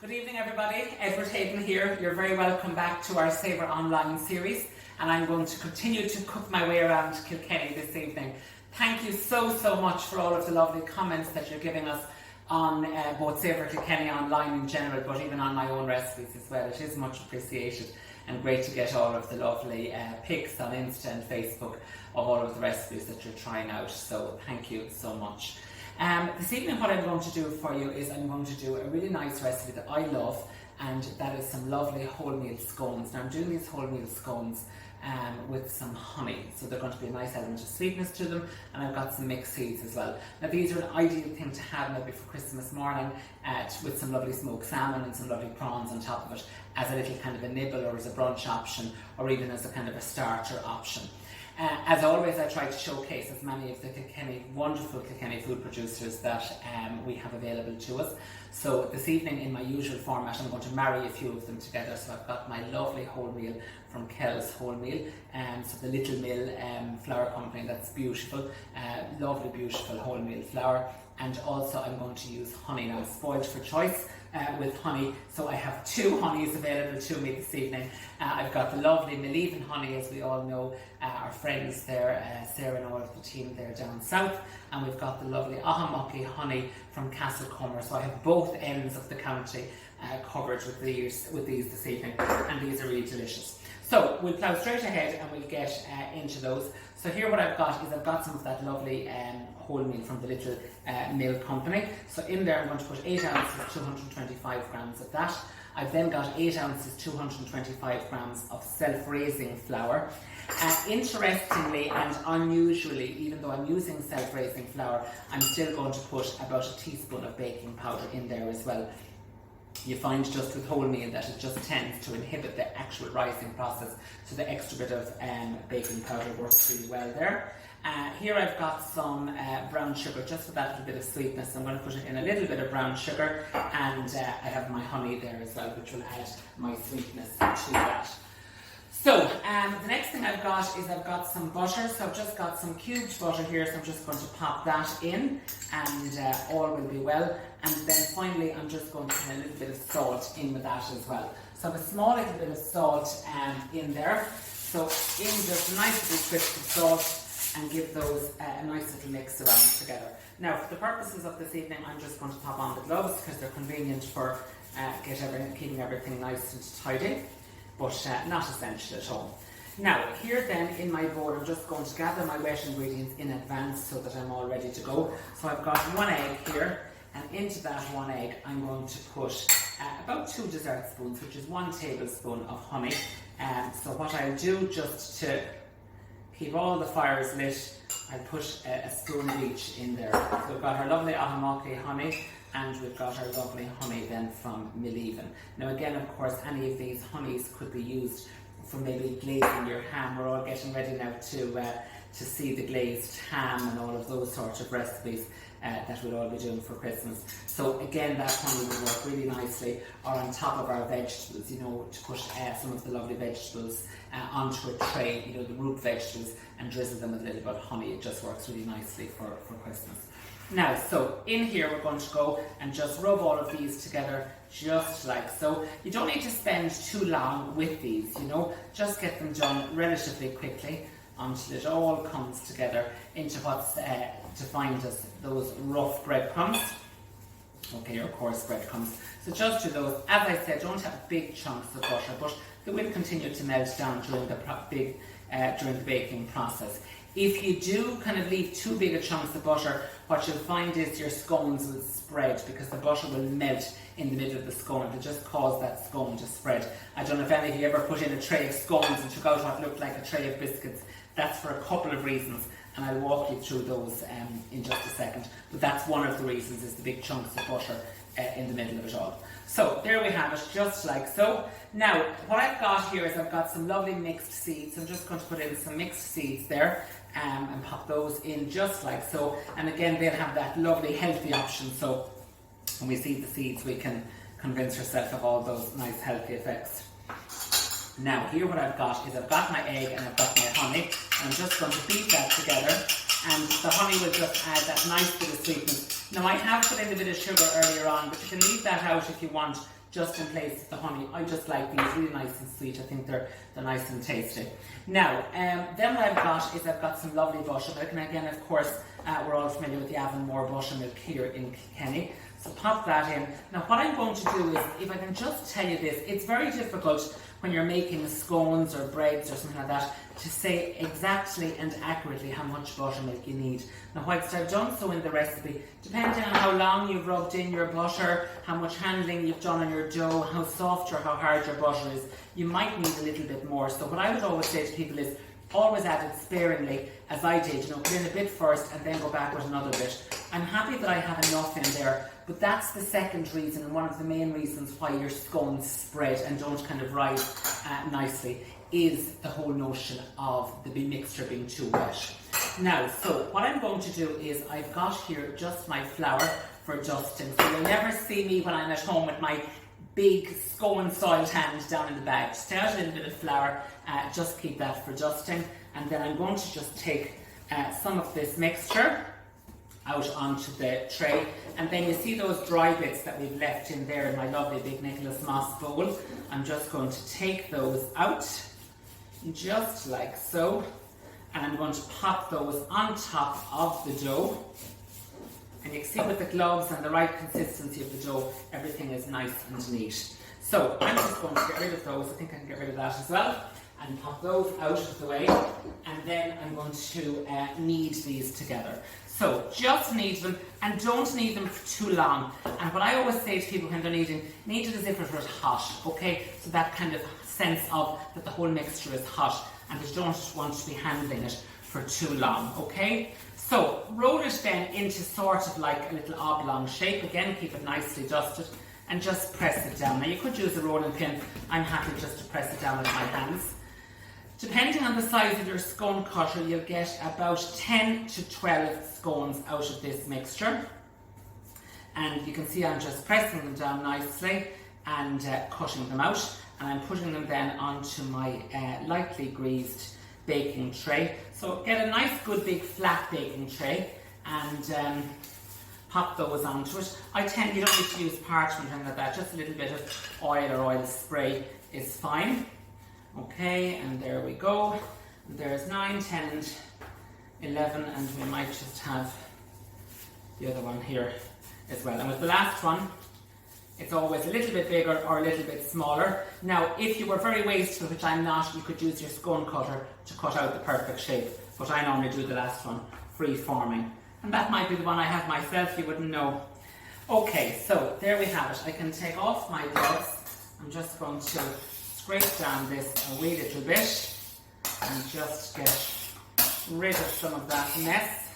Good evening everybody, Edward Hayden here. You're very welcome back to our Savour online series, and I'm going to continue to cook my way around Kilkenny this evening. Thank you so much for all of the lovely comments that you're giving us on both Savour Kilkenny online in general, but even on my own recipes as well. It is much appreciated and great to get all of the lovely pics on Insta and Facebook of all of the recipes that you're trying out, so thank you so much. This evening what I'm going to do for you is I'm going to do a really nice recipe that I love, and that is some lovely wholemeal scones. Now I'm doing these wholemeal scones with some honey, so they're going to be a nice element of sweetness to them, and I've got some mixed seeds as well. Now these are an ideal thing to have maybe for Christmas morning with some lovely smoked salmon and some lovely prawns on top of it, as a little kind of a nibble or as a brunch option, or even as a kind of a starter option. As always, I try to showcase as many of the wonderful Kilkenny food producers that we have available to us. So this evening, in my usual format, I'm going to marry a few of them together. So I've got my lovely wholemeal from Kells Wholemeal, so the Little Mill flour company, that's beautiful, lovely beautiful wholemeal flour. And also I'm going to use honey. Now I'm spoiled for choice with honey, so I have two honeys available to me this evening. I've got the lovely Mileven honey, as we all know, our friends there, Sarah and all of the team there down south, and we've got the lovely Aughmuckey honey from Castlecomer. So I have both ends of the county covered with these this evening, and these are really delicious. So we'll plough straight ahead and we'll get into those. So here what I've got is I've got some of that lovely wholemeal from the Little Mill company. So in there I'm going to put 8 ounces, 225 grams of that. I've then got 8 ounces, 225 grams of self-raising flour. Interestingly and unusually, even though I'm using self-raising flour, I'm still going to put about a teaspoon of baking powder in there as well. You find just with wholemeal that it just tends to inhibit the actual rising process, so the extra bit of baking powder works really well there. Here I've got some brown sugar, just for that little bit of sweetness. I'm going to put in a little bit of brown sugar, and I have my honey there as well, which will add my sweetness to that. So the next thing I've got is I've got some butter. So I've just got some cubed butter here, so I'm just going to pop that in, and all will be well. And then finally I'm just going to put a little bit of salt in with that as well. So I have a small little bit of salt in there. So in just a nice little twist of salt, and give those a nice little mix around together. Now for the purposes of this evening, I'm just going to pop on the gloves because they're convenient for keeping everything nice and tidy, but not essential at all. Now here then in my bowl, I'm just going to gather my wet ingredients in advance so that I'm all ready to go. So I've got 1 egg here, and into that 1 egg I'm going to put about 2 dessert spoons, which is 1 tablespoon of honey. So what I'll do, just to keep all the fires lit, I'll put a spoon of each in there. So we've got our lovely Aughmuckey honey, and we've got our lovely honey then from Mileven. Now again, of course, any of these honeys could be used for maybe glazing your ham. We're all getting ready now to see the glazed ham and all of those sorts of recipes that we'll all be doing for Christmas. So again, that honey will work really nicely, or on top of our vegetables, you know, to put some of the lovely vegetables onto a tray, you know, the root vegetables, and drizzle them with a little bit of honey. It just works really nicely for Christmas. Now, so in here we're going to go and just rub all of these together just like so. You don't need to spend too long with these, you know, just get them done relatively quickly until it all comes together into what's defined as those rough breadcrumbs. Okay, or coarse breadcrumbs. So just do those. As I said, don't have big chunks of butter, but they will continue to melt down during the baking process. If you do kind of leave too big a chunks of butter, what you'll find is your scones will spread, because the butter will melt in the middle of the scone. It'll just cause that scone to spread. I don't know if any of you ever put in a tray of scones and took out what looked like a tray of biscuits. That's for a couple of reasons, and I'll walk you through those in just a second. But that's one of the reasons, is the big chunks of butter in the middle of it all. So there we have it, just like so. Now what I've got here is I've got some lovely mixed seeds. I'm just going to put in some mixed seeds there and pop those in just like so. And again, they'll have that lovely healthy option, so when we see the seeds we can convince ourselves of all those nice healthy effects. Now here what I've got is I've got my egg and I've got my honey. I'm just going to beat that together, and the honey will just add that nice bit of sweetness. Now I have put in a bit of sugar earlier on, but you can leave that out if you want, just in place of the honey. I just like these really nice and sweet. I think they're nice and tasty. Now, then what I've got is I've got some lovely buttermilk, and again, of course, we're all familiar with the Avonmore buttermilk here in Kilkenny. So pop that in. Now what I'm going to do is, if I can just tell you this, it's very difficult when you're making scones or breads or something like that to say exactly and accurately how much buttermilk you need. Now whilst I've done so in the recipe, depending on how long you've rubbed in your butter, how much handling you've done on your dough, how soft or how hard your butter is, you might need a little bit more. So what I would always say to people is, always add it sparingly, as I did, put in a bit first and then go back with another bit. I'm happy that I have enough in there, but that's the second reason and one of the main reasons why your scones spread and don't kind of rise nicely, is the whole notion of the mixture being too wet. Now, so what I'm going to do is, I've got here just my flour for dusting. So you'll never see me when I'm at home with my big scone soiled hand down in the bag. Just add a little bit of flour, just keep that for dusting, and then I'm going to just take some of this mixture out onto the tray, and then you see those dry bits that we've left in there in my lovely big Nicholas Moss bowl. I'm just going to take those out, just like so, and I'm going to pop those on top of the dough. And you can see with the gloves and the right consistency of the dough, everything is nice and neat. So I'm just going to get rid of those. I think I can get rid of that as well. And pop those out of the way. And then I'm going to knead these together. So just knead them, and don't knead them for too long. And what I always say to people when they're kneading, knead it as if it was hot, okay? So that kind of sense of that the whole mixture is hot, and you don't want to be handling it for too long, okay? So roll it then into sort of like a little oblong shape. Again, keep it nicely dusted, and just press it down. Now you could use a rolling pin. I'm happy just to press it down with my hands. Depending on the size of your scone cutter, you'll get about 10 to 12 scones out of this mixture. And you can see I'm just pressing them down nicely and cutting them out. And I'm putting them then onto my lightly greased baking tray. So get a nice good big flat baking tray and pop those onto it. You don't need to use parchment or anything like that, just a little bit of oil or oil spray is fine. Okay, and there we go. There's 9, 10 and 11, and we might just have the other one here as well. And with the last one, it's always a little bit bigger or a little bit smaller. Now, if you were very wasteful, which I'm not, you could use your scone cutter to cut out the perfect shape. But I normally do the last one, free-forming. And that might be the one I have myself, you wouldn't know. Okay, so there we have it. I can take off my gloves. I'm just going to scrape down this a wee little bit and just get rid of some of that mess.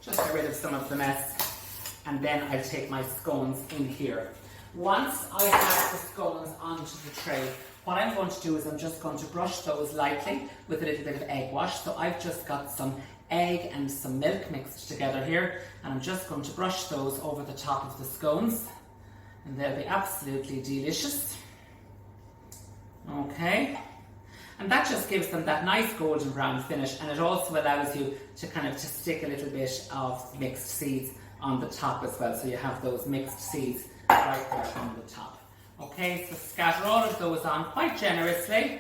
Just get rid of some of the mess, and then I'll take my scones in here. Once I have the scones onto the tray, what I'm going to do is I'm just going to brush those lightly with a little bit of egg wash. So I've just got some egg and some milk mixed together here, and I'm just going to brush those over the top of the scones, and they'll be absolutely delicious. Okay, and that just gives them that nice golden brown finish, and it also allows you to to stick a little bit of mixed seeds on the top as well, so you have those mixed seeds right there on the top. Okay, so scatter all of those on quite generously.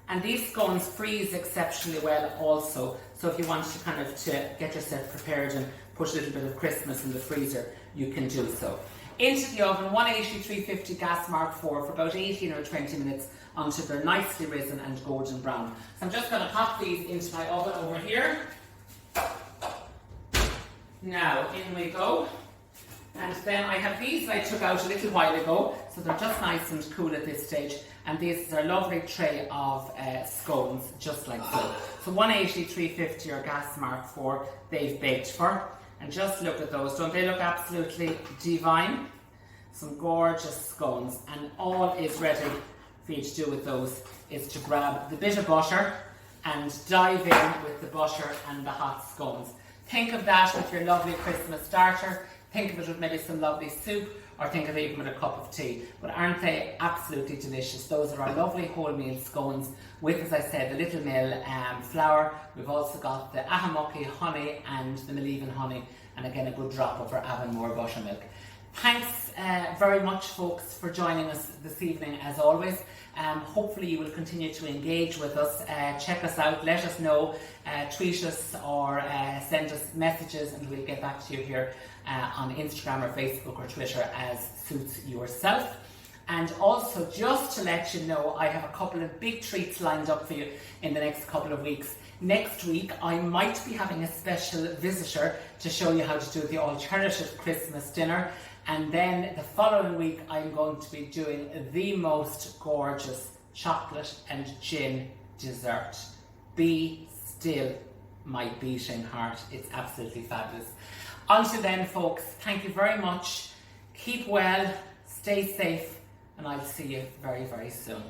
And these scones freeze exceptionally well also. So if you want to get yourself prepared and put a little bit of crispness in the freezer, you can do so. Into the oven, 180, 350 gas mark 4 for about 18 or 20 minutes until they're nicely risen and golden brown. So I'm just going to pop these into my oven over here. Now in we go. And then I have these I took out a little while ago, so they're just nice and cool at this stage. And this is our lovely tray of scones, just like so. So 180, 350 or gas mark 4, they've baked for. And just look at those, don't they look absolutely divine? Some gorgeous scones, and all is ready for you to do with those is to grab the bit of butter and dive in with the butter and the hot scones. Think of that with your lovely Christmas starter. Think of it with maybe some lovely soup, or think of eating with a cup of tea. But aren't they absolutely delicious? Those are our lovely wholemeal scones with, as I said, the little mill flour. We've also got the Aughmuckey honey and the Maleven honey, and again a good drop of our Avonmore buttermilk. Thanks very much, folks, for joining us this evening as always. Hopefully you will continue to engage with us. Check us out, let us know, tweet us or send us messages, and we'll get back to you here on Instagram or Facebook or Twitter as suits yourself. And also, just to let you know, I have a couple of big treats lined up for you in the next couple of weeks. Next week, I might be having a special visitor to show you how to do the alternative Christmas dinner. And then the following week, I'm going to be doing the most gorgeous chocolate and gin dessert. Be still, my beating heart. It's absolutely fabulous. Until then, folks, thank you very much. Keep well, stay safe, and I'll see you very, very soon.